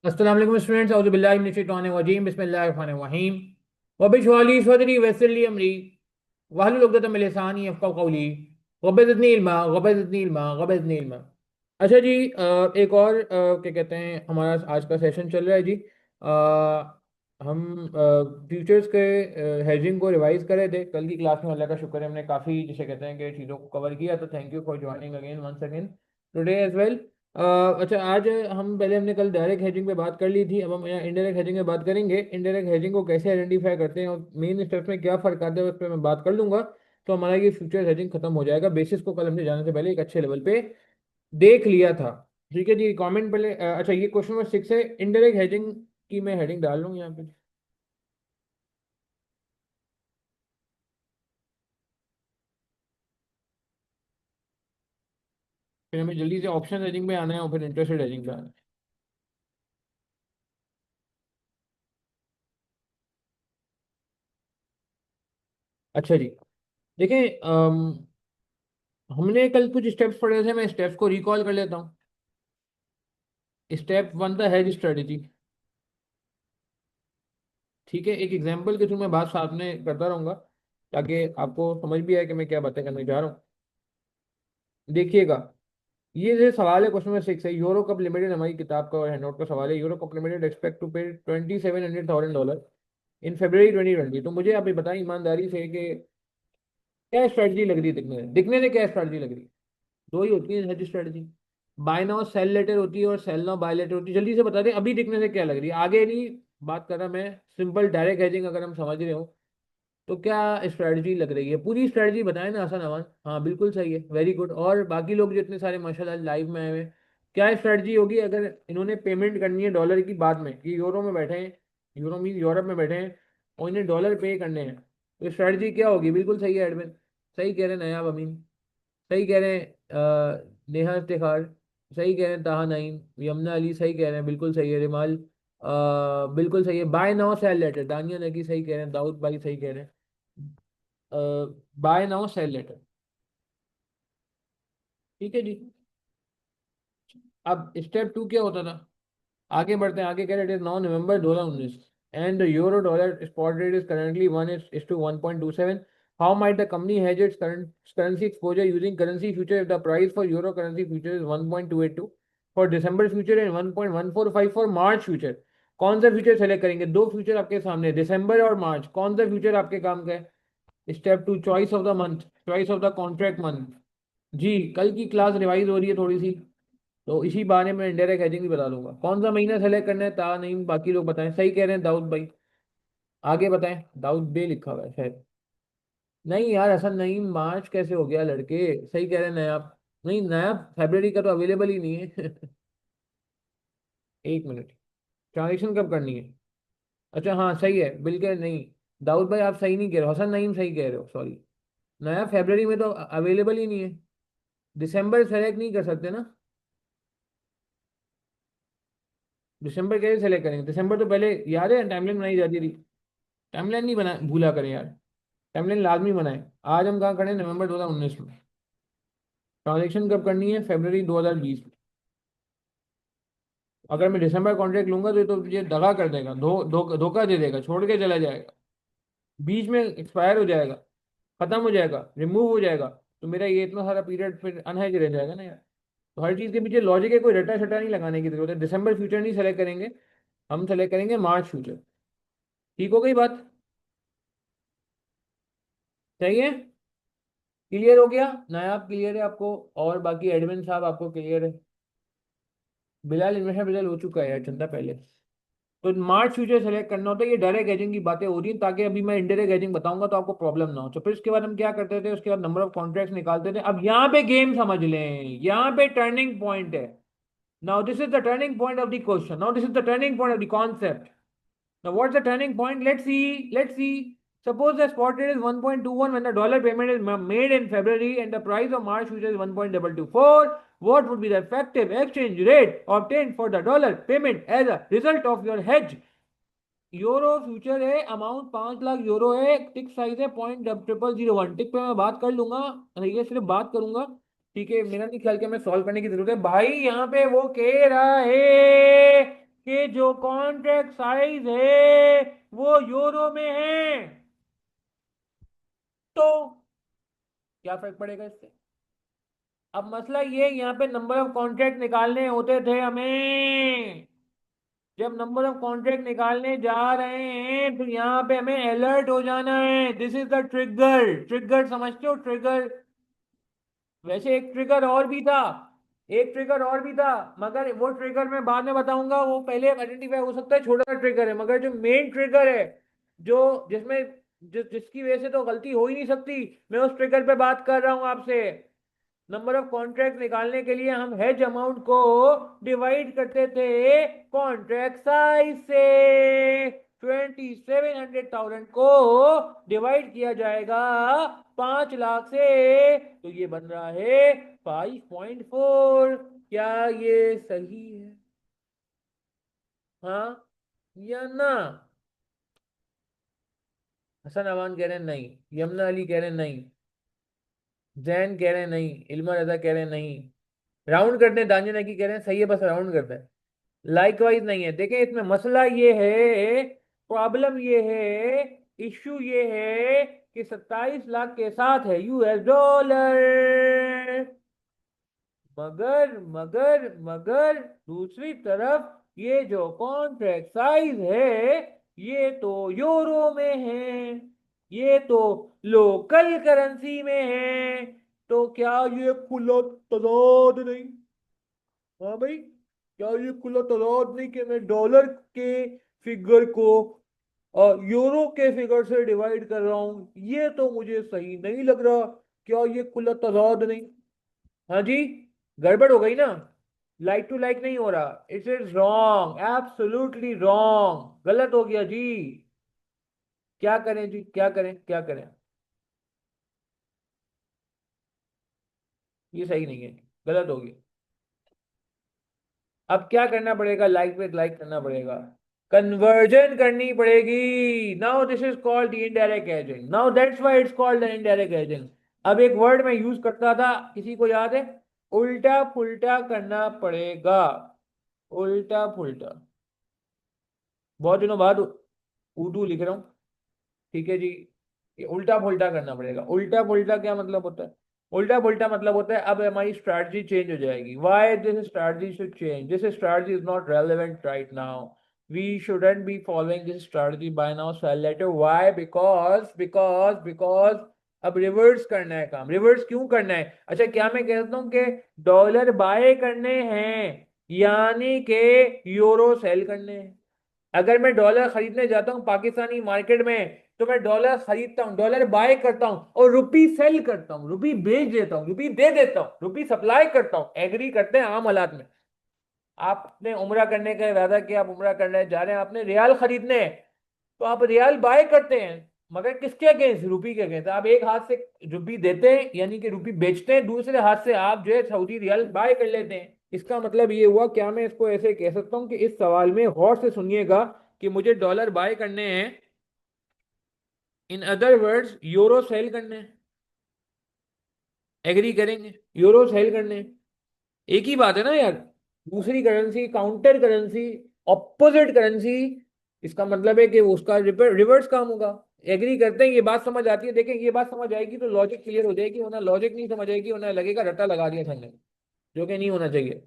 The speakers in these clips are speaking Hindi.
अस्सलाम वालेकुम स्टूडेंट्स, औज़ु बिल्लाहि मिनश शैतानिर रजीम, बिस्मिल्लाहिर रहमानिर रहीम। वबिशरह ली सदरी वयस्सिर ली अमरी वहलुल उक़दतम मिन लिसानी यफ़क़हू क़ौली रब्बि ज़िदनी इल्मा रब्बि ज़िदनी इल्मा रब्बि ज़िदनी इल्मा। अच्छा जी, एक और क्या कहते हैं, हमारा आज का सेशन चल रहा है जी। हम फ्यूचर्स के हेजिंग को रिवाइज कर रहे थे कल की क्लास में। अल्लाह का शुक्र है, हमने काफ़ी जिसे कहते हैं कि चीज़ों को कवर किया, तो thank you for joining again once again today as well. अच्छा, आज हम पहले हमने कल डायरेक्ट हेजिंग पे बात कर ली थी, अब हम इनडायरेक्ट हेजिंग पे बात करेंगे। इनडायरेक्ट हेजिंग को कैसे आइडेंटिफाई करते हैं और मेन स्टेप्स में क्या फ़र्क आता है उस पर मैं बात कर लूंगा, तो हमारा ये फ्यूचर हेजिंग खत्म हो जाएगा। बेसिस को कल हमने जाने से पहले एक अच्छे लेवल पे देख लिया था। ठीक है जी, कमेंट पहले अच्छा, ये क्वेश्चन नंबर 6 है। इनडायरेक्ट हेजिंग की मैं हेडिंग डाल लूँ यहाँ पे। फिर हमें जल्दी से ऑप्शन हेजिंग पे आना है और फिर इंटरेस्ट हेजिंग पे आना है। अच्छा जी, देखें, हमने कल कुछ स्टेप्स पढ़े थे, मैं स्टेप्स को रिकॉल कर लेता हूँ। स्टेप वन था हेज स्ट्रेटेजी। ठीक है, एक एग्जांपल के थ्रू मैं बात सामने करता रहूंगा ताकि आपको समझ भी आए कि मैं क्या बातें करने जा रहा हूँ। देखिएगा, ये जो सवाल है क्वेश्चन नंबर 6 है। यूरो कप लिमिटेड, हमारी किताब का और हैंडआउट का सवाल है। Euro Cup Limited expect to pay $2700,000 in February 2020। तो मुझे आप ये बताएं ईमानदारी से कि क्या स्ट्रेटजी लग रही है, दिखने से क्या स्ट्रेटजी लग रही है? दो ही होती है hedge strategy, buy now sell later होती है और सेल नाउ बाय लेटर होती है। जल्दी से बता दें अभी दिखने से क्या लग रही है, आगे नहीं बात कर रहा मैं। सिंपल डायरेक्ट हेजिंग अगर हम समझ रहे हो तो क्या स्ट्रेटजी लग रही है, पूरी स्ट्रेटजी बताएं ना हसन अमान। हाँ बिल्कुल सही है, वेरी गुड। और बाकी लोग जो इतने सारे माशाल्लाह लाइव में आए हुए हैं, क्या स्ट्रेटजी होगी अगर इन्होंने पेमेंट करनी है डॉलर की बाद में, कि यूरो में बैठे हैं, यूरो मीन यूरोप में बैठे हैं और इन्हें डॉलर पे करने हैं, तो स्ट्रेटजी क्या होगी? बिल्कुल सही है एडमिन, सही कह रहे हैं नयाब अमीन, सही कह रहे हैं नेहा इफ्तिखार, सही कह रहे हैं ताहा नईम, यमुना अली सही कह रहे हैं, बिल्कुल सही है रिमाल, बिल्कुल सही है। बाय नाउ सेल लेटर, दानिया नगी सही कह रहे हैं, दाऊद भाई सही कह रहे हैं। बाय नाउ सेल लेटर, ठीक है जी। अब स्टेप टू क्या होता था, आगे बढ़ते हैं। आगे कह रहे थे 9 नवंबर 2019 and euro dollar spot rate is currently 1:1.27। How might the company has its current currency exposure using currency future if the price for euro currency future is 1.282 for December future and 1.145 for March future. कौन सा फ्यूचर सेलेक्ट करेंगे? दो फ्यूचर आपके सामने, दिसंबर और मार्च, कौन सा फ्यूचर आपके काम का है? Step two, choice of the month, choice of the contract month. जी, कल की क्लास रिवाइज हो रही है थोड़ी सी, तो इसी बारे में इंडायरेक्ट हेजिंग भी बता दूंगा। कौन सा महीना सेलेक्ट करना है, ता नहीं बाकी लोग बताएं। सही कह रहे हैं दाऊद भाई, आगे बताएं। दाऊद बे लिखा हुआ है शायद। नहीं यार, असल नहीं, मार्च कैसे हो गया लड़के? सही कह रहे हैं नायाब, नहीं नायाब फेब्रवरी का तो अवेलेबल ही नहीं है। एक मिनट, ट्रांजेक्शन कब करनी है? अच्छा हाँ सही है, बिल्कुल नहीं, दाऊद भाई आप सही नहीं कह रहे हो, हसन नईम सही कह रहे हो, सॉरी। नया फेब्रवरी में तो अवेलेबल ही नहीं है, दिसंबर सेलेक्ट नहीं कर सकते ना। दिसंबर कैसे सेलेक्ट करेंगे? दिसंबर तो पहले याद है टाइमलाइन बनाई जाती थी। टाइमलाइन नहीं बना भूला करें यार, टाइमलाइन लाजमी बनाए। आज हम कहाँ खड़े हैं? नवंबर 2019 में। ट्रांजेक्शन कब करनी है? फरवरी 2020 में। अगर मैं दिसंबर कॉन्ट्रैक्ट लूंगा तो ये तो मुझे दगा कर देगा, धोखा दे देगा, छोड़ के चला जाएगा, बीच में एक्सपायर हो जाएगा, खत्म हो जाएगा, रिमूव हो जाएगा, तो मेरा ये इतना सारा पीरियड फिर अनहाइज रह जाएगा ना यार। तो हर चीज़ के पीछे लॉजिक है, कोई रटा शटा नहीं लगाने की जरूरत है। दिसंबर फ्यूचर नहीं सेलेक्ट करेंगे, हम सेलेक्ट करेंगे मार्च फ्यूचर। ठीक हो गई बात? सही है, क्लियर हो गया? नायाब क्लियर है आपको? और बाकी एडमिन साहब आपको क्लियर है? बिलाल इन्वेस्टमेंट बिलाल हो चुका है यार चंदा पहले। तो मार्च फ्यूचर सेलेक्ट करना होता है। ये डायरेक्ट एजिंग की बातें हो रही हैं ताकि अभी मैं इनडायरेक्ट एजिंग बताऊंगा तो आपको प्रॉब्लम ना हो। तो फिर उसके बाद हम क्या करते थे, उसके बाद नंबर ऑफ कॉन्ट्रैक्ट्स निकालते थे। अब यहाँ पे गेम समझ लें, यहाँ पे टर्निंग पॉइंट है। Now this is the turning point of the question, now this is the turning point of the concept. Now, what's the turning point? Let's see. Let's see. Suppose the spot rate is 1.21 when the dollar payment is made in February and the price of March future is 1.224. What would be the effective exchange rate obtained for the dollar payment as a result of your hedge? Euro future है, अमाउंट 5 लाख यूरो है, टिक साइज है 0.0001। टिक पे मैं बात कर लूंगा, ये सिर्फ बात करूंगा। ठीक है, मेरा नहीं ख्याल कि मैं सॉल्व करने की जरूरत है भाई। यहाँ पे वो कह रहा है कि जो कॉन्ट्रैक्ट साइज है वो यूरो में है, तो क्या फर्क पड़ेगा इससे? अब मसला ये, यहाँ पे नंबर ऑफ कॉन्ट्रैक्ट निकालने होते थे हमें। जब नंबर ऑफ कॉन्ट्रैक्ट निकालने जा रहे हैं तो यहाँ पे हमें अलर्ट हो जाना है। This is the trigger. Trigger समझते हो? ट्रिगर। वैसे एक ट्रिगर और भी था, एक ट्रिगर और भी था, मगर वो ट्रिगर मैं बाद में बताऊंगा। वो पहले आइडेंटिफाई हो सकता है, छोटा सा ट्रिगर है, मगर जो मेन ट्रिगर है, जो जिसमें जिसकी वजह से तो गलती हो ही नहीं सकती, मैं उस ट्रिगर पे बात कर रहा हूं आपसे। नंबर ऑफ कॉन्ट्रैक्ट निकालने के लिए हम हेज अमाउंट को डिवाइड करते थे कॉन्ट्रैक्ट साइज से। 2700,000 को डिवाइड किया जाएगा 5 लाख से, तो ये बन रहा है 5.4। क्या ये सही है? हाँ या ना? हसन अमान कह रहे हैं नहीं, यमुना अली कह रहे हैं नहीं, जैन कह रहे हैं नहीं, इल्मा रजा कह रहे हैं नहीं, राउंड करते हैं, दानिया नकी कह रहे हैं सही है, बस राउंड करते हैं। लाइकवाइज नहीं है। देखें, इसमें मसला ये है, प्रॉब्लम ये है, इश्यू ये है कि 27 लाख के साथ है यूएस डॉलर, मगर मगर मगर दूसरी तरफ ये जो कॉन्ट्रैक्ट साइज है ये तो यूरो में है, ये तो लोकल करेंसी में है। तो क्या ये खुला तजाद नहीं? हाँ भाई, क्या ये खुला तजाद नहीं कि मैं डॉलर के फिगर को यूरो के फिगर से डिवाइड कर रहा हूं? ये तो मुझे सही नहीं लग रहा। क्या ये खुला तजाद नहीं? हाँ जी, गड़बड़ हो गई ना? लाइक टू लाइक नहीं हो रहा। It is wrong, absolutely wrong, गलत हो गया जी। क्या करें जी, क्या करें, क्या करें? ये सही नहीं है, गलत हो गया। अब क्या करना पड़ेगा? लाइक पे लाइक करना पड़ेगा, कन्वर्जन करनी पड़ेगी। Now this is called indirect ageing, now that's why it's called indirect ageing. अब एक वर्ड मैं यूज करता था, किसी को याद है? उल्टा पुल्टा करना पड़ेगा। उल्टा पुल्टा। बहुत दिनों बाद उर्दू लिख रहा हूँ, ठीक है जी। ये उल्टा पुल्टा करना पड़ेगा। उल्टा पुल्टा क्या मतलब होता है? उल्टा पुल्टा मतलब होता है अब हमारी स्ट्रैटेजी चेंज हो जाएगी। Why this strategy should change? This strategy is not relevant right now, we shouldn't be following this strategy buy now. Sell later. Why? Because अब रिवर्स करना है काम। रिवर्स क्यों करना है? अच्छा, क्या मैं कहता हूँ कि डॉलर बाय करने हैं, यानी कि यूरो सेल करने हैं। अगर मैं डॉलर खरीदने जाता हूँ पाकिस्तानी मार्केट में, तो मैं डॉलर खरीदता हूँ, डॉलर बाय करता हूँ और रुपी सेल करता हूँ, रुपी बेच देता हूँ, रुपी दे देता हूँ, रुपी सप्लाई करता हूँ। एग्री करते हैं आम हालात में। आपने उम्रा करने का इरादा किया, आप उम्रा करने जा रहे हैं, आपने रियाल खरीदने हैं, तो आप रियाल बाय करते हैं, मगर किसके अगेंस्ट? रुपी के अगेंस्ट। आप एक हाथ से रुपी देते हैं यानी कि रुपी बेचते हैं, दूसरे हाथ से आप जो है सऊदी रियाल बाय कर लेते हैं। इसका मतलब ये हुआ, क्या मैं इसको ऐसे कह सकता हूं कि इस सवाल में गौर से सुनिएगा कि मुझे डॉलर बाय करने हैं, in other words euro sell करने हैं। एग्री करेंगे? यूरो सेल करने हैं, एक ही बात है ना यार। दूसरी currency, counter currency, opposite currency, इसका मतलब है कि उसका रिवर्स काम होगा। एग्री करते हैं? ये बात समझ आती है? देखें, ये बात समझ आएगी तो लॉजिक क्लियर हो जाएगी, वरना लॉजिक नहीं समझ आएगी, वरना लगेगा रट्टा लगा दिया हमने, जो कि नहीं होना चाहिए।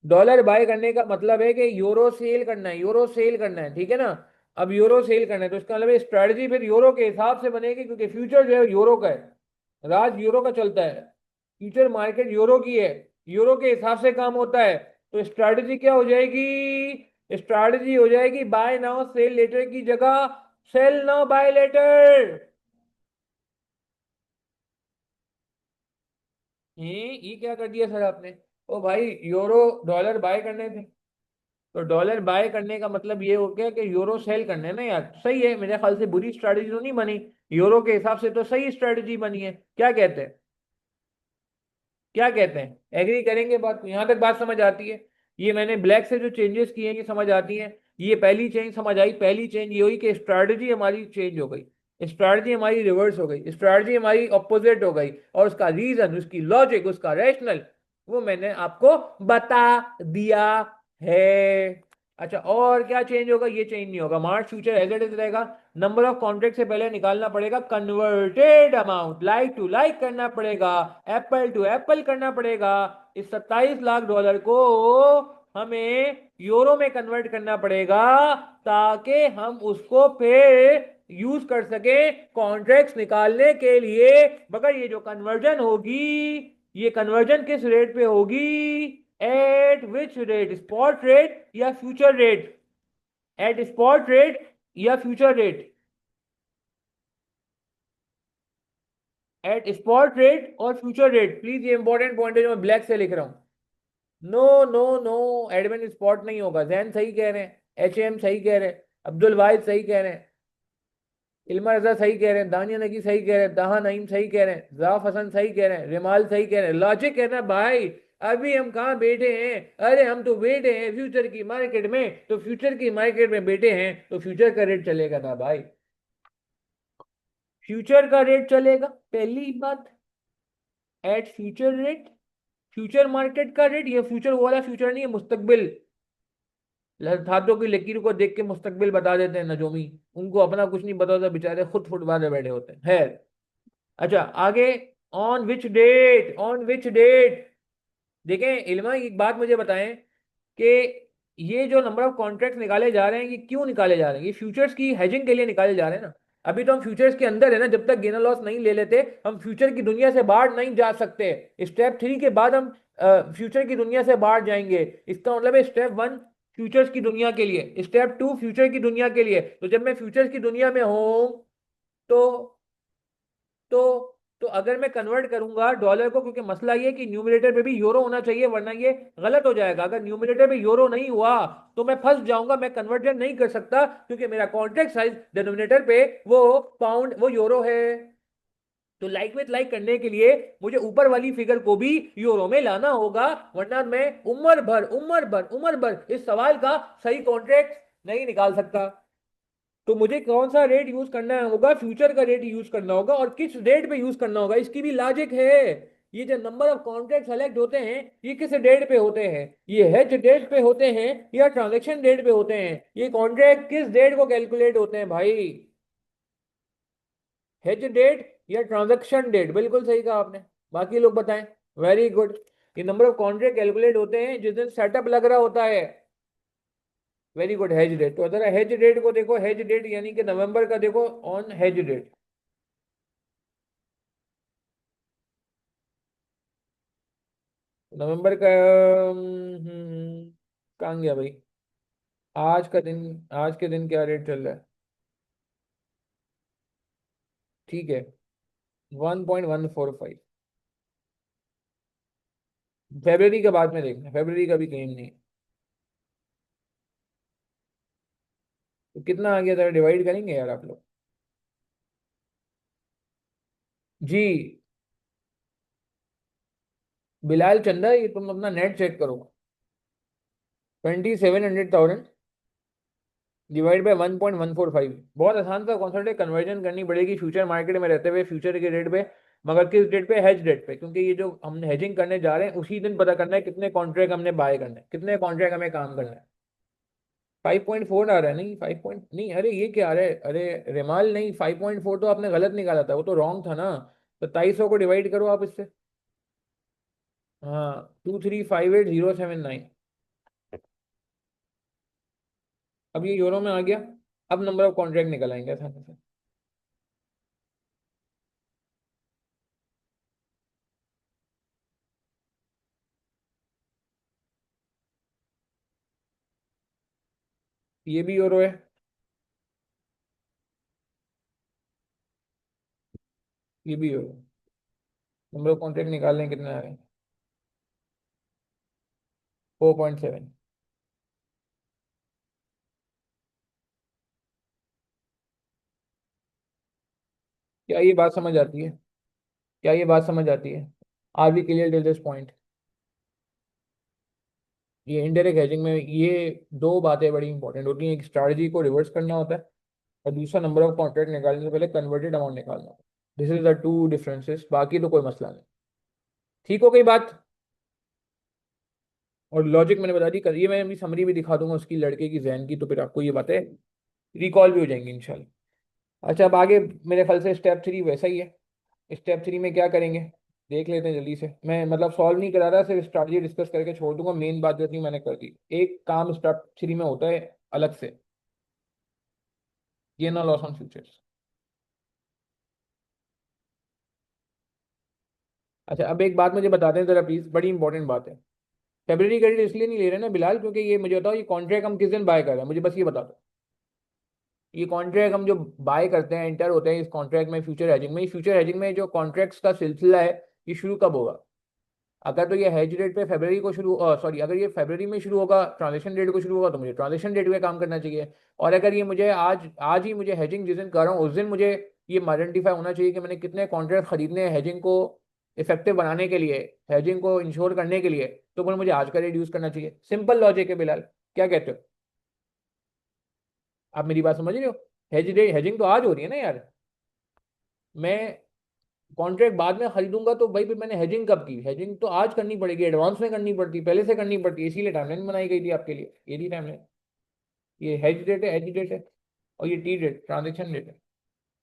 डॉलर बाय करने का मतलब है कि यूरो सेल करना है, यूरो सेल करना है, ठीक है ना? अब यूरो सेल करना है तो इसका मतलब स्ट्रेटजी फिर यूरो के हिसाब से बनेगी, क्योंकि फ्यूचर जो है यूरो का है, राज यूरो का चलता है, फ्यूचर मार्केट यूरो की है, यूरो के हिसाब से काम होता है। तो स्ट्रैटेजी क्या हो जाएगी? स्ट्रैटेजी हो जाएगी बाय नाउ सेल लेटर की जगह सेल नाउ बाय लेटर। ये क्या कर दिया सर आपने? ओ भाई, यूरो डॉलर बाय करने थे, तो डॉलर बाय करने का मतलब ये हो गया कि यूरो सेल करने ना यार। सही है, मेरे ख्याल से बुरी स्ट्रैटेजी तो नहीं बनी, यूरो के हिसाब से तो सही स्ट्रैटेजी बनी है। क्या कहते हैं? क्या कहते हैं? एग्री करेंगे बात को? यहां तक बात समझ आती है? ये मैंने ब्लैक से जो चेंजेस किए हैं ये समझ आती हैं? ये पहली चेंज समझ आई। पहली चेंज ये हुई कि स्ट्रैटेजी हमारी चेंज हो गई, स्ट्रैटेजी हमारी रिवर्स हो गई, स्ट्रैटेजी हमारी ऑपोजिट हो गई, और उसका रीजन, उसकी लॉजिक, उसका रैशनल, वो मैंने आपको बता दिया है। अच्छा, और क्या चेंज होगा? ये चेंज नहीं होगा, March future as it is रहेगा। नंबर ऑफ कॉन्ट्रैक्ट से पहले निकालना पड़ेगा converted amount, like to like करना पड़ेगा, एप्पल टू एप्पल करना पड़ेगा। इस $27 लाख को हमें यूरो में कन्वर्ट करना पड़ेगा, ताकि हम उसको फिर यूज कर सके कॉन्ट्रैक्ट्स निकालने के लिए। मगर ये जो कन्वर्जन होगी, ये कन्वर्जन किस रेट पे होगी? At which rate? Spot rate या future rate? At spot rate या future rate? At spot rate और फ्यूचर रेट। प्लीज, ये इंपॉर्टेंट पॉइंट है जो मैं ब्लैक से लिख रहा हूं। No no no, admin spot नहीं होगा। जैन सही कह रहे हैं, HM सही कह रहे हैं, अब्दुल वाहिद सही कह रहे हैं, इल्मा रजा सही कह रहे हैं, दानिया नगी सही कह रहे हैं, दाहा नईम सही कह रहे हैं, जाफ हसन सही कह रहे हैं, रिमाल सही कह रहे हैं। लॉजिक है ना भाई, अभी हम कहाँ बैठे हैं? अरे हम तो बैठे हैं फ्यूचर की मार्केट में, तो फ्यूचर की मार्केट में बैठे हैं तो फ्यूचर का रेट चलेगा ना भाई, फ्यूचर का रेट चलेगा पहली बात। Eight future rate, future market का रेट। ये फ्यूचर वो वाला फ्यूचर नहीं है, मुस्तकबिल। हाथों की लकीर को देख के मुस्तकबिल बता देते हैं नजोमी, उनको अपना कुछ नहीं पता होता, बेचारे खुद फुटपाथ पे बैठे होते हैं। है। अच्छा, आगे। On which date, on which date. देखें इल्मा, एक बात मुझे बताएं कि ये जो नंबर ऑफ कॉन्ट्रैक्ट निकाले जा रहे हैं, ये क्यों निकाले जा रहे हैं? ये फ्यूचर्स की हेजिंग के लिए निकाले जा रहे हैं ना। अभी तो हम फ्यूचर्स के अंदर है ना, जब तक गेन लॉस नहीं ले लेते हम फ्यूचर की दुनिया से बाहर नहीं जा सकते। स्टेप 3 के बाद हम फ्यूचर की दुनिया से बाहर जाएंगे। इसका मतलब है स्टेप 1 फ्यूचर्स की दुनिया के लिए, स्टेप 2 फ्यूचर की दुनिया के लिए। तो जब मैं फ्यूचर्स की दुनिया में हूं, तो तो तो अगर मैं कन्वर्ट करूंगा डॉलर को, क्योंकि मसला ये है कि न्यूमरेटर पे भी यूरो होना चाहिए, वरना ये गलत हो जाएगा। अगर न्यूमरेटर पे यूरो नहीं हुआ तो मैं फंस जाऊंगा, मैं कन्वर्जन नहीं कर सकता, क्योंकि मेरा कॉन्ट्रैक्ट साइज डिनोमिनेटर पे वो पाउंड, वो यूरो है। तो लाइक विथ लाइक करने के लिए मुझे ऊपर वाली फिगर को भी यूरो में लाना होगा, वरना मैं उम्र भर इस सवाल का सही कॉन्ट्रैक्ट नहीं निकाल सकता। तो मुझे कौन सा रेट यूज करना होगा? फ्यूचर का रेट यूज करना होगा। और किस डेट पे यूज करना होगा, इसकी भी लॉजिक है। ये जो नंबर ऑफ कॉन्ट्रैक्ट सेलेक्ट होते हैं, ये किस डेट पे होते हैं? ये हेज डेट पे होते हैं या ट्रांजेक्शन डेट पे होते हैं? ये कॉन्ट्रैक्ट किस डेट को कैलकुलेट होते हैं भाई? हेज डेट या ट्रांजेक्शन डेट? बिल्कुल सही कहा आपने। बाकी लोग बताएं। Very good. ये नंबर ऑफ कॉन्ट्रैक्ट कैलकुलेट होते हैं जिस दिन सेटअप लग रहा होता है। Very good, hedge date. तो अगर हेज डेट को देखो, हेज डेट यानी कि नवंबर का देखो, ऑन हेज डेट। नवंबर का कहाँ गया भाई? आज का दिन, आज के दिन क्या रेट चल रहा है? ठीक है, 1.145। फेब्रवरी का बाद में देखना, फेब्रवरी का भी क्लेम नहीं है। तो कितना आ गया, जरा डिवाइड करेंगे यार आप लोग। जी। बिलाल चंदा, ये तुम अपना नेट चेक करो। 2700,000 डिवाइड बाई 1.145। बहुत आसान सा कॉन्सेप्ट है, कन्वर्जन करनी पड़ेगी फ्यूचर मार्केट में रहते हुए, फ्यूचर के रेट पे। मगर किस डेट पे? हेज डेट पे। क्योंकि ये जो हम हेजिंग करने जा रहे हैं, उसी दिन पता करना है कितने कॉन्ट्रैक्ट हमने बाय करने हैं, कितने कॉन्ट्रैक्ट हमें काम करना है। 5.4 आ रहा है? नहीं 5 पॉइंट नहीं, अरे ये क्या आ रहा है? अरे रेमाल, नहीं 5.4 तो आपने गलत निकाला था, वो तो रॉन्ग था ना। तो 2300 को डिवाइड करो आप इससे। हाँ, 2358079। अब ये यूरो में आ गया। अब नंबर ऑफ कॉन्ट्रैक्ट निकल आएंगे आसानी से। ये भी यूरो है, ये भी यूरो। नंबर ऑफ कॉन्ट्रैक्ट निकाल लें, कितने आ रहे हैं? 4.7। क्या ये बात समझ आती है? क्या ये बात समझ आती है? Are we clear till this point? ये इनडायरेक्ट हेजिंग में ये दो बातें बड़ी इंपॉर्टेंट होती हैं। एक, स्ट्रैटेजी को रिवर्स करना होता है, और दूसरा, नंबर ऑफ कॉन्ट्रैक्ट निकालने से पहले कन्वर्टेड अमाउंट निकालना होता है। This is the two differences, बाकी तो कोई मसला नहीं। ठीक हो गई बात? और लॉजिक मैंने बता दी, ये मैं अभी समरी भी दिखा दूंगा उसकी, लड़के की जहन की, तो फिर आपको ये बातें रिकॉल भी हो जाएंगी इंशाल्लाह। अच्छा, अब आगे मेरे ख्याल से स्टेप 3 वैसा ही है। स्टेप 3 में क्या करेंगे देख लेते हैं जल्दी से। मैं मतलब सॉल्व नहीं करा रहा, सिर्फ स्ट्रैटेजी डिस्कस करके छोड़ दूंगा, मेन बात जो थी मैंने कर दी। एक काम स्टेप 3 में होता है अलग से, गेन और लॉस ऑन फ्यूचर्स। अच्छा, अब एक बात मुझे बता दें जरा प्लीज, बड़ी इंपॉर्टेंट बात है। फेब्रवरी क्रेडिट इसलिए नहीं ले रहे ना बिलाल, क्योंकि ये मुझे बताओ, ये कॉन्ट्रैक्ट हम किस दिन बाय कर रहे हैं, मुझे बस ये बता दो। ये कॉन्ट्रैक्ट हम जो बाय करते हैं, एंटर होते हैं इस कॉन्ट्रैक्ट में, फ्यूचर हेजिंग में, फ्यूचर हेजिंग में जो कॉन्ट्रैक्ट्स का सिलसिला है, ये शुरू कब होगा? अगर तो ये हेज डेट पे फरवरी को शुरू, सॉरी, अगर ये फरवरी में शुरू होगा, ट्रांजेक्शन डेट को शुरू होगा, तो मुझे ट्रांजेक्शन डेट पे काम करना चाहिए। और अगर ये मुझे आज आज ही मुझे हेजिंग जिस दिन कर रहा हूँ उस दिन मुझे ये आइडेंटिफाई होना चाहिए कि मैंने कितने कॉन्ट्रैक्ट खरीदने हैं हेजिंग को इफेक्टिव बनाने के लिए, हेजिंग को इंश्योर करने के लिए, तो फिर मुझे आज का रिड्यूस करना चाहिए। सिंपल लॉजिक है बिलाल, क्या कहते हो? आप मेरी बात समझ रहे हो? हेजिंग तो आज हो रही है ना यार। मैं कॉन्ट्रैक्ट बाद में खरीदूंगा तो भाई फिर मैंने हेजिंग कब की? हेजिंग तो आज करनी पड़ेगी, एडवांस में करनी पड़ती, पहले से करनी पड़ती है, इसीलिए टाइमलाइन बनाई गई थी आपके लिए, ये थी टाइमलाइन। ये हेज डेट है, और ये टी डेट ट्रांजेक्शन डेट है।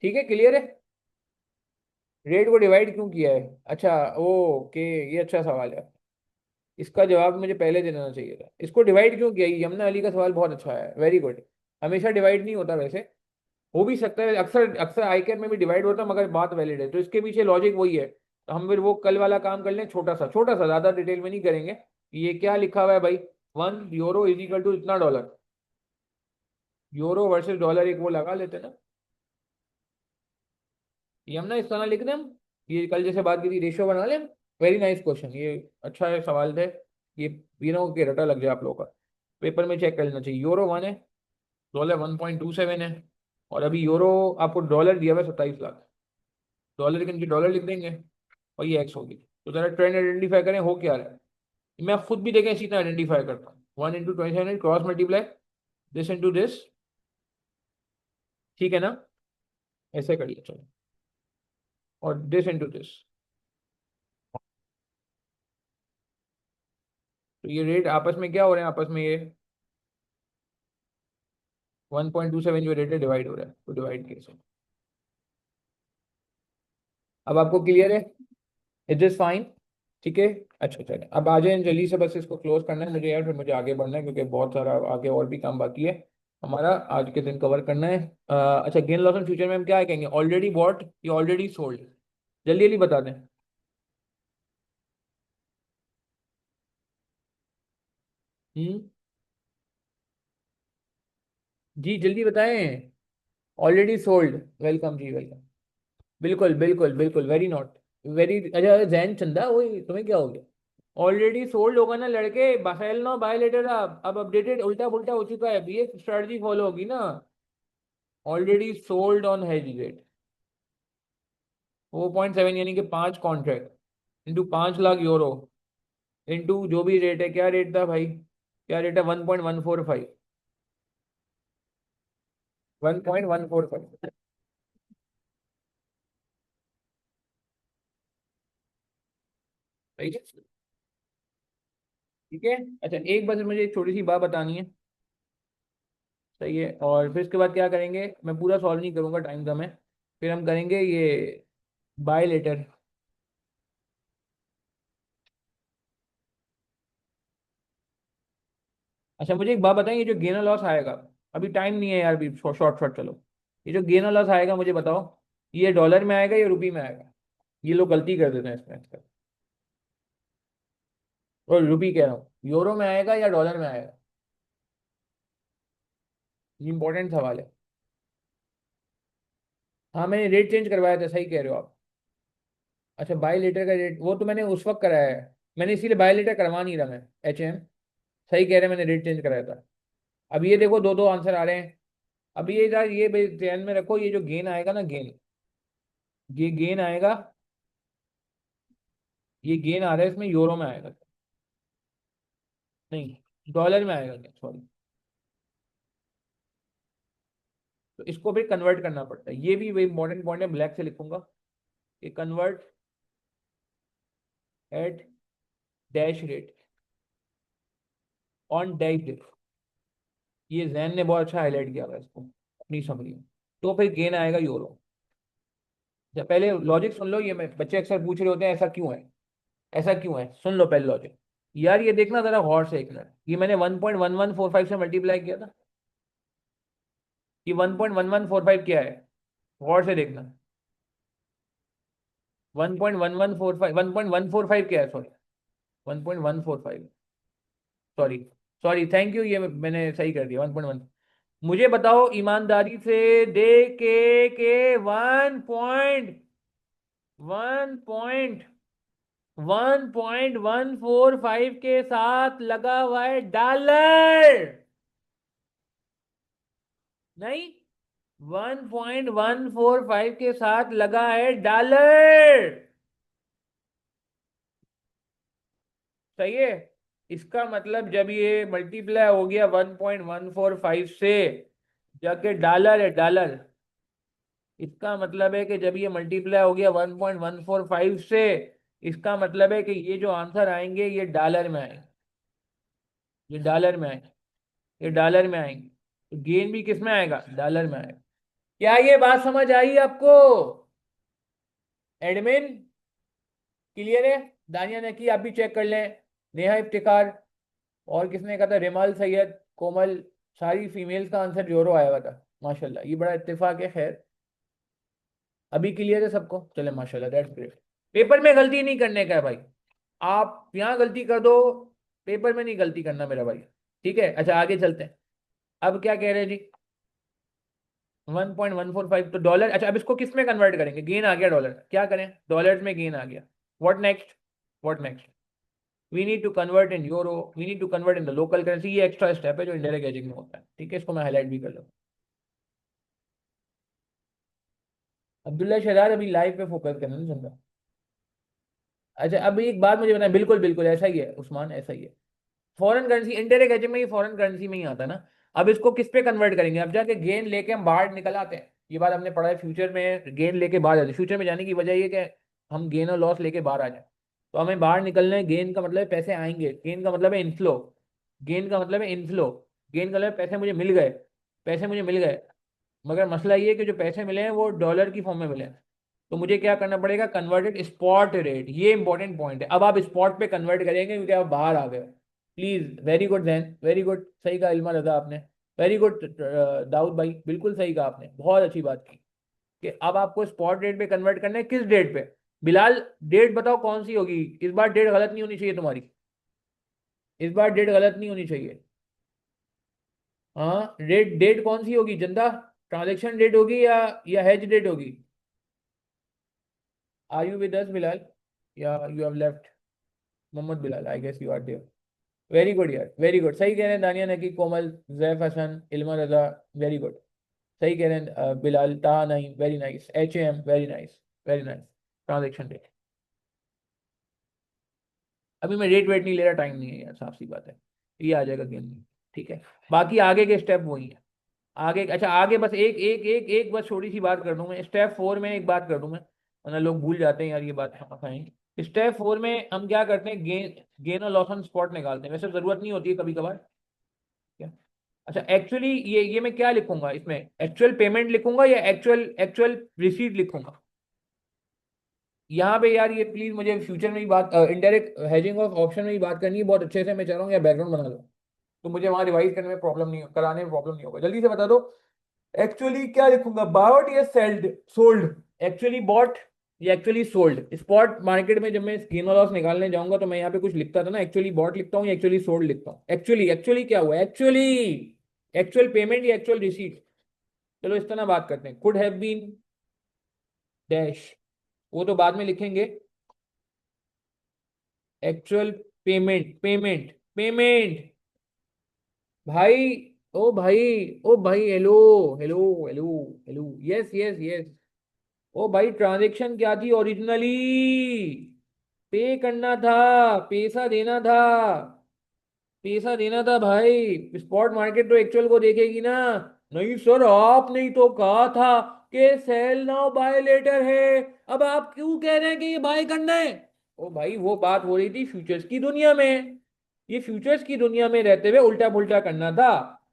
ठीक है, क्लियर है? रेट को डिवाइड क्यों किया है? अच्छा, ओके, ये अच्छा सवाल है। इसका जवाब मुझे पहले दे देना चाहिए था। इसको डिवाइड क्यों किया, ये यमुना अली का सवाल बहुत अच्छा है, वेरी गुड। हमेशा डिवाइड नहीं होता वैसे, हो भी सकता है, अक्सर अक्सर आई कैप में भी डिवाइड होता है, मगर बात वैलिड है, तो इसके पीछे लॉजिक वही है। तो हम फिर वो कल वाला काम कर लें, छोटा सा छोटा सा, ज्यादा डिटेल में नहीं करेंगे। ये क्या लिखा हुआ है भाई? 1 यूरो इज इक्वल टू इतना डॉलर। यूरो वर्सेस डॉलर एक वो लगा लेते हैं ना, ये हम ना इस तरह लिख दें हम। ये कल जैसे बात की थी, रेशियो बना लें। वेरी नाइस क्वेश्चन, ये अच्छा है सवाल थे। ये के रटा लग जाए आप लोगों का, पेपर में चेक कर लेना चाहिए। यूरो 1 है, डॉलर 1.27 है, और अभी यूरो आपको डॉलर दिया हुआ है 27 लाख। डॉलर के नीचे डॉलर लिख देंगे, और ये एक्स होगी। तो जरा ट्रेंड आइडेंटिफाई करें हो क्या रहा है। मैं खुद भी देखें इसी तरह आइडेंटिफाई करता हूँ। 1 into 27 cross multiply this into this, ठीक है ना? ऐसे कर लिया चलो, और दिस इंटू दिस। तो ये रेट आपस में क्या हो रहे हैं, आपस में ये 1.27 जो रेट है डिवाइड हो रहा है, तो डिवाइड कैसे? अब आपको क्लियर है? Is this fine? ठीक है। अच्छा चले, अब आ जाए जल्दी से, बस इसको क्लोज करना है मुझे यार, फिर मुझे आगे बढ़ना है, क्योंकि बहुत सारा आगे और भी काम बाकी है हमारा, आज के दिन कवर करना है। अच्छा, गेन लॉस इन फ्यूचर में हम क्या कहेंगे, ऑलरेडी बॉट या ऑलरेडी सोल्ड? जल्दी जल्दी बता दें। हम्म, जी जल्दी बताएं। ऑलरेडी सोल्ड, वेलकम जी वेलकम। बिल्कुल बिल्कुल बिल्कुल, वेरी नॉट, वेरी अच्छा जैन चंदा, वही तुम्हें क्या हो गया? ऑलरेडी सोल्ड होगा ना लड़के, बसेल नो बाय लेटर, अब अपडेटेड उल्टा पुल्टा हो चुका है, अभी एक स्ट्रेटजी फॉलो होगी ना। Already sold on hedge rate 4.7, यानी कि 5 contract into 5 lakh euro, into जो भी रेट है, क्या रेट था भाई, क्या रेट है? 1.145, 1.145। ठीक है, ठीक है। अच्छा, एक बस मुझे एक छोटी सी बात बतानी है, सही है, और फिर इसके बाद क्या करेंगे, मैं पूरा सॉल्व नहीं करूंगा, टाइम कम है। फिर हम करेंगे ये बाय लेटर। अच्छा, मुझे एक बात बताएं, ये जो गेन और लॉस आएगा, अभी टाइम नहीं है यार, अभी शॉर्ट शॉर्ट शॉर्ट चलो। ये जो गेन और लॉस आएगा मुझे बताओ, ये डॉलर में आएगा या रुपये में आएगा? ये लोग गलती कर देते हैं इसमें आजकल। और रुपये कह रहा हूँ, यूरो में आएगा या डॉलर में आएगा? ये इंपॉर्टेंट सवाल है। हाँ, मैंने रेट चेंज करवाया था, सही कह रहे हो आप। अच्छा, बाई लेटर का रेट वो तो मैंने उस वक्त कराया है, मैंने इसीलिए बाई लेटर करवा नहीं रहा मैं, HM। सही कह रहे हैं, मैंने रेट चेंज कराया था। अब ये देखो, दो दो आंसर आ रहे हैं। अब ये यार, ये ध्यान में रखो, ये जो गेन आएगा ना, गेन, ये गेन आएगा, ये गेन आ रहा है इसमें, यूरो में आएगा, नहीं डॉलर में आएगा क्या, सॉरी। तो इसको फिर कन्वर्ट करना पड़ता है, ये भी वही इंपॉर्टेंट पॉइंट है, ब्लैक से लिखूंगा कि convert at dash rate. On date. ये जैन ने बहुत अच्छा हाईलाइट किया हुआ है इसको अपनी समरी में। तो फिर गेन आएगा यूरो। जब पहले लॉजिक सुन लो, ये मैं बच्चे अक्सर पूछ रहे होते हैं ऐसा क्यों है, ऐसा क्यों है, सुन लो पहले लॉजिक। यार ये देखना जरा गौर से एक मिनट, ये मैंने 1.1145 से मल्टीप्लाई किया था, ये 1.1145 क्या है, गौर से देखना। 1.1145, 1.145 क्या है, sorry 1.145, sorry sorry, thank you, ये मैंने सही कर दिया 1.1। मुझे बताओ ईमानदारी से, दे के 1.145 के साथ लगा हुआ है डॉलर, नहीं, 1.145 के साथ लगा है डॉलर, सही है। इसका मतलब जब ये मल्टीप्लाई हो गया 1.145 से, जाके डॉलर है डॉलर, इसका मतलब है कि जब ये मल्टीप्लाई हो गया 1.145 से, इसका मतलब है कि ये जो आंसर आएंगे ये डॉलर में आएंगे, ये डॉलर में आएंगे, ये डॉलर में आएंगे, तो गेन भी किस में आएगा, डॉलर में आएगा। क्या ये बात समझ आई आपको, एडमिन, क्लियर है। दानिया ने की, आप भी चेक कर लें। नेहा इफ्तिकार, और किसने कहा था, रिमाल सैयद, कोमल, सारी फीमेल्स का आंसर यूरो आया हुआ था, माशाल्लाह, ये बड़ा इत्तेफाक है। खैर अभी क्लियर है सबको, चले माशाल्लाह, दैट्स ग्रेट। पेपर में गलती नहीं करने का है भाई, आप यहाँ गलती कर दो, पेपर में नहीं गलती करना मेरा भाई, ठीक है। अच्छा आगे चलते हैं, अब क्या कह रहे हैं जी, 1.145 तो डॉलर, अच्छा अब इसको किस में कन्वर्ट करेंगे, गेन आ गया डॉलर, क्या करें, डॉलर्स में गेन आ गया, what next, what next, we need to convert in euro, we need to convert in the local currency, ये एक्स्ट्रा स्टेप है जो इंडायरेक्ट हेजिंग में होता है, ठीक है, इसको मैं हाईलाइट भी कर लूँ। अब्दुल्ला शहजाद अभी लाइव पे फोकस करना, नहीं सुन रहा। अच्छा अब एक बात मुझे बताएं, बिल्कुल बिल्कुल ऐसा ही है उस्मान, ऐसा ही है। फॉरेन करेंसी इंडायरेक्ट हेजिंग में ही फॉरेन करेंसी में ही आता है ना। अब इसको किस पे कन्वर्ट करेंगे, अब जाके गेन लेके हम बाहर निकल आते हैं, ये बात हमने पढ़ा है, फ्यूचर में गेन लेके बाहर आते हैं, फ्यूचर में जाने की वजह ये कि हम गेन और लॉस लेके बाहर आ जाए, तो हमें बाहर निकलना है। गेन का मतलब है पैसे आएंगे, गेन का मतलब है इनफ्लो, गेन का मतलब है इनफ्लो, गेन का मतलब है पैसे मुझे मिल गए, पैसे मुझे मिल गए, मगर मसला ये है कि जो पैसे मिले हैं वो डॉलर की फॉर्म में मिले हैं, तो मुझे क्या करना पड़ेगा, कन्वर्टेड स्पॉट रेट, ये इंपॉर्टेंट पॉइंट है। अब आप स्पॉट पे कन्वर्ट करेंगे क्योंकि आप बाहर आ गए, please, very good Jain, very good, सही कहा इल्मा रजा आपने, वेरी गुड दाऊद भाई, बिल्कुल सही कहा आपने, बहुत अच्छी बात की, कि अब आपको स्पॉट रेट पे कन्वर्ट करना है, किस डेट पे, बिलाल, डेट बताओ कौन सी होगी, इस बार डेट गलत नहीं होनी चाहिए तुम्हारी, इस बार डेट गलत नहीं होनी चाहिए। हाँ डेट, डेट कौन सी होगी चंदा, ट्रांजेक्शन डेट होगी या हेज डेट होगी। Are you with us Bilal, या you have left, Mohammad Bilal, I guess you are there. Very good यार, वेरी गुड, सही कह रहे हैं दानिया ने, कि कोमल, जैफ हसन, इल्मा रजा, वेरी गुड, सही कह रहे हैं बिलाल, ताहा नहीं, very nice, HAM, very nice, very nice, transaction date. अभी मैं रेट वेट नहीं ले रहा, टाइम नहीं है यार, साफ सी बात है, ये आ जाएगा गेम में, ठीक है। बाकी आगे के स्टेप वही है, आगे, अच्छा आगे बस एक एक एक एक बस छोटी सी बात कर दूं मैं, स्टेप 4 में एक बात कर दूं मैं, वरना लोग भूल जाते हैं यार, ये बात हम बताएंगे। स्टेप 4 में हम क्या करते हैं, गेन, गेन और लॉस ऑन स्पॉट निकालते हैं, वैसे जरूरत नहीं होती है कभी कभार, क्या। अच्छा एक्चुअली ये मैं क्या लिखूंगा इसमें, एक्चुअल पेमेंट लिखूंगा या एक्चुअल एक्चुअल रिसीट लिखूंगा, यहाँ पे यार ये प्लीज मुझे फ्यूचर में ही बात, इनडायरेक्ट हेजिंग ऑफ ऑप्शन में ही बात करनी है बहुत अच्छे से, मैं चाह रहा हूँ यार बैकग्राउंड बना लो, तो मुझे वहां रिवाइज करने में प्रॉब्लम नहीं, कराने में प्रॉब्लम नहीं होगा, जल्दी से बता दो। एक्चुअली क्या लिखूंगा, बॉट या सेल्ड, सोल्ड, एक्चुअली बॉट या एक्चुअली सोल्ड। स्पॉट मार्केट में जब मैं गेन और लॉस निकालने जाऊंगा तो मैं यहाँ पे कुछ लिखता था ना, एक्चुअली बॉट लिखता हूँ या एक्चुअली सोल्ड लिखता हूँ, एक्चुअली, एक्चुअली क्या हुआ, एक्चुअली एक्चुअल पेमेंट या एक्चुअल रिसीट। चलो इस तरह बात करते हैं, कुड हैव बीन डैश, वो तो बाद में लिखेंगे, एक्चुअल पेमेंट, पेमेंट, पेमेंट, भाई, ओ भाई, ओ भाई, hello, hello, hello, hello, yes yes yes, ओ भाई ट्रांजेक्शन क्या थी ओरिजिनली, पे करना था, पैसा देना था, पैसा देना था भाई, स्पॉट मार्केट तो एक्चुअल को देखेगी ना। नहीं सर आपने ही तो कहा था कि सेल नाउ बाय लेटर है, अब आप क्यों कह रहे हैं कि ये बाय करना है। ओ भाई वो बात हो रही थी फ्यूचर्स की दुनिया में, ये फ्यूचर्स की दुनिया में रहते हुए उल्टा पुल्टा करना था।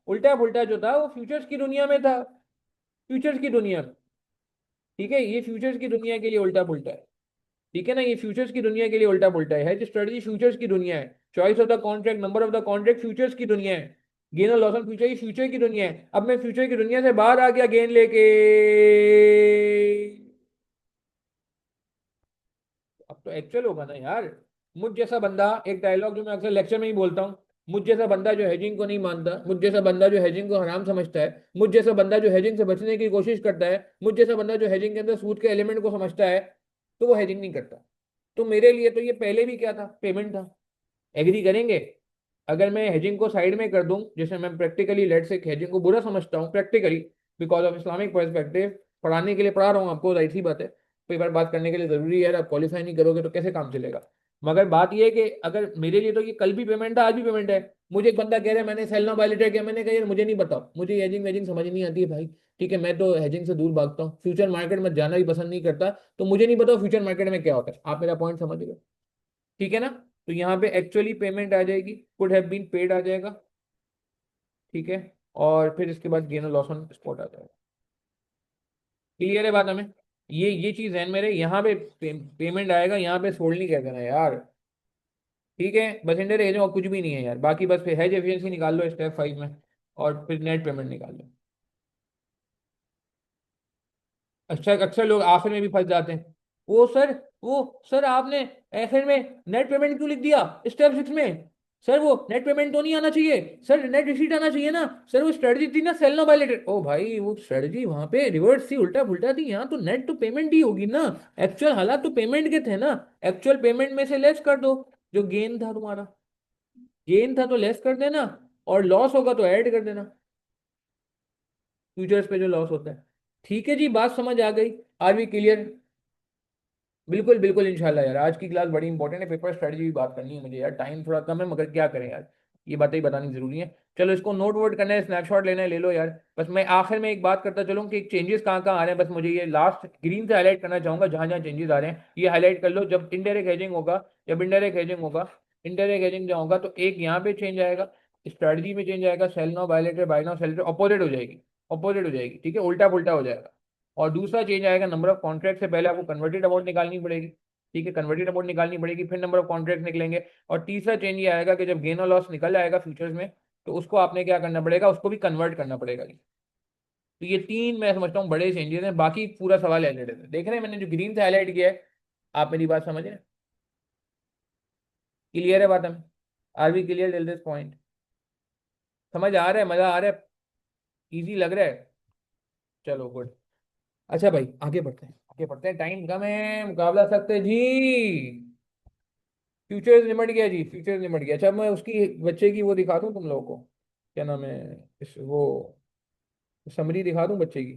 उल्टा पुल्टा जो था वो फ्यूचर्स की दुनिया में था, फ्यूचर्स की दुनिया में। ठीक है, ये फ्यूचर्स की दुनिया के लिए उल्टा पुल्टा है। ठीक है ना, ये फ्यूचर्स की दुनिया के लिए उल्टा पुल्टा है जो स्ट्रेटजी फ्यूचर्स की दुनिया है। Choice of the contract, number of the contract futures की दुनिया है। गेन और लॉस ऑन फ्यूचर, ये फ्यूचर की दुनिया है। अब मैं फ्यूचर की दुनिया से बाहर आ गया गेन लेके, अब तो एक्चुअल होगा ना यार। मुझ जैसा बंदा, एक डायलॉग जो मैं अक्सर लेक्चर में ही बोलता हूँ, मुझ जैसा बंदा जो हेजिंग को नहीं मानता, मुझ जैसा बंदा जो हेजिंग को हराम समझता है, मुझ जैसा बंदा जो हेजिंग से बचने की कोशिश करता है, मुझ जैसा बंदा जो हेजिंग के अंदर सूद के एलिमेंट को समझता है, तो वो हेजिंग नहीं करता। तो मेरे लिए तो ये पहले भी क्या था, पेमेंट था। एग्री करेंगे? अगर मैं हेजिंग को साइड में कर दूं, जैसे मैं प्रैक्टिकली लेट से हेजिंग को बुरा समझता हूँ practically, because of Islamic perspective, पढ़ाने के लिए पढ़ा रहा हूँ आपको, जाहिर सी बात है, कई बार बात करने के लिए जरूरी है, आप क्वालिफाई नहीं करोगे तो कैसे काम चलेगा। मगर बात यह है कि अगर मेरे लिए तो ये कल भी पेमेंट था, आज भी पेमेंट है। मुझे एक बंदा कह रहा है मैंने सेल नाउ बाय लेटर किया, मैंने कहा यार मुझे नहीं बताओ, मुझे हेजिंग वेजिंग समझ नहीं आती है भाई। ठीक है, मैं तो हेजिंग से दूर भागता हूँ, फ्यूचर मार्केट में जाना भी पसंद नहीं करता, तो मुझे नहीं बताओ फ्यूचर मार्केट में क्या होता है। आप मेरा पॉइंट समझ गए? ठीक है ना? तो यहाँ पे एक्चुअली पेमेंट आ जाएगी, कुड हैव बीन पेड आ जाएगा। ठीक है, और फिर इसके बाद गेन और लॉस ऑन स्पॉट आ जाएगा। क्लियर है बात हमें? ये चीज ध्यान में रहे, यहाँ पे पेमेंट आएगा, यहाँ पे सोल्ड नहीं कह देना यार। ठीक है, बस इंडिया रेंज और कुछ भी नहीं है यार, बाकी बस फिर हेज एफिशिएंसी निकाल लो स्टेप 5 में, और फिर नेट पेमेंट निकाल लो। अच्छा, अक्सर लोग आखिर में भी फंस जाते हैं। वो सर, वो सर आपने आखिर में नेट पेमेंट क्यों लिख दिया स्टेप 6 में? सर वो नेट पेमेंट तो नहीं आना चाहिए, सर नेट रिसीट आना चाहिए ना, सर वो स्ट्रेटजी थी ना सेल नो बाय लेटर। ओ भाई, वो स्ट्रेटजी वहां पे रिवर्स थी, उल्टा पुल्टा थी, यहाँ तो नेट तो पेमेंट ही होगी ना। एक्चुअल हालात तो पेमेंट के थे ना। एक्चुअल पेमेंट में से लेस कर दो, जो गेन था तुम्हारा। गेन था तो लेस कर देना, और लॉस होगा तो ऐड कर देना, फ्यूचर्स पे जो लॉस होता है। ठीक है जी, बात समझ आ गई? Are we clear? बिल्कुल बिल्कुल, इंशाल्लाह यार, आज की क्लास बड़ी इंपॉर्टेंट है, पेपर स्ट्रेटजी भी बात करनी है मुझे यार, टाइम थोड़ा कम है मगर क्या करें यार, ये बातें ही बतानी जरूरी है। चलो, इसको नोट वोट करना है, स्नैपशॉट लेना है, ले लो यार। बस मैं आखिर में एक बात करता चलूँ कि चेंजेस कहाँ कहाँ आ रहे हैं, बस मुझे ये लास्ट ग्रीन से हाईलाइट करना चाहूंगा, जहां जहां चेंजेस आ रहे हैं ये हाईलाइट कर लो। जब इनडायरेक्ट हेजिंग होगा, जब इनडायरेक्ट हेजिंग होगा, इनडायरेक्ट हेजिंग जहाँ होगा, तो एक यहाँ पे चेंज आएगा, स्ट्रेटजी में चेंज आएगा, sell now buy later, buy now sell later opposite हो जाएगी, अपोजिट हो जाएगी। ठीक है, उल्टा पुल्टा हो जाएगा। और दूसरा चेंज आएगा, नंबर ऑफ कॉन्ट्रैक्ट से पहले आपको कन्वर्टेड अमाउंट निकालनी पड़ेगी। ठीक है, कन्वर्टेड अमाउंट निकालनी पड़ेगी, फिर नंबर ऑफ कॉन्ट्रैक्ट निकलेंगे। और तीसरा चेंज ये आएगा कि जब गेन और लॉस निकल आएगा फ्यूचर्स में, तो उसको आपने क्या करना पड़ेगा, उसको भी कन्वर्ट करना पड़ेगा। तो ये तीन मैं समझता हूँ बड़े चेंजेस हैं, बाकी पूरा सवाल हाईलाइट है, देख रहे हैं मैंने जो ग्रीन से हाईलाइट किया है। आप मेरी बात समझ रहे हैं? क्लियर है बात हमें? Are we clear till this point? समझ आ रहा है, मजा आ रहा है, इजी लग रहा है? चलो गुड। अच्छा भाई, आगे बढ़ते हैं, आगे बढ़ते हैं, टाइम कम है, मुकाबला सख्त है जी। फ्यूचर्स निमट गया जी, फ्यूचर्स निमट गया। अच्छा, मैं उसकी बच्चे की वो दिखा दूं तुम लोगों को, क्या नाम है, इस वो समरी दिखा दूं बच्चे की?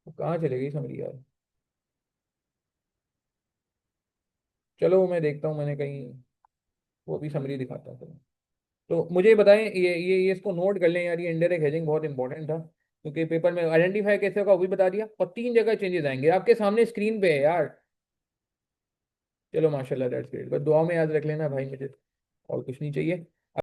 वो कहाँ चले गई समरी यार? चलो मैं देखता हूँ, मैंने कहीं वो भी समरी दिखाता हूँ तुम्हें। तो मुझे बताएं, ये इसको नोट कर लें यार, ये इंडायरेक्ट हेजिंग बहुत इंपॉर्टेंट था, क्योंकि पेपर में आइडेंटिफाई कैसे होगा वो भी बता दिया, और तीन जगह चेंजेस आएंगे आपके सामने स्क्रीन पे है यार। चलो माशाल्लाह, दैट्स ग्रेट, बस दुआ में याद रख लेना भाई मुझे, और कुछ नहीं चाहिए।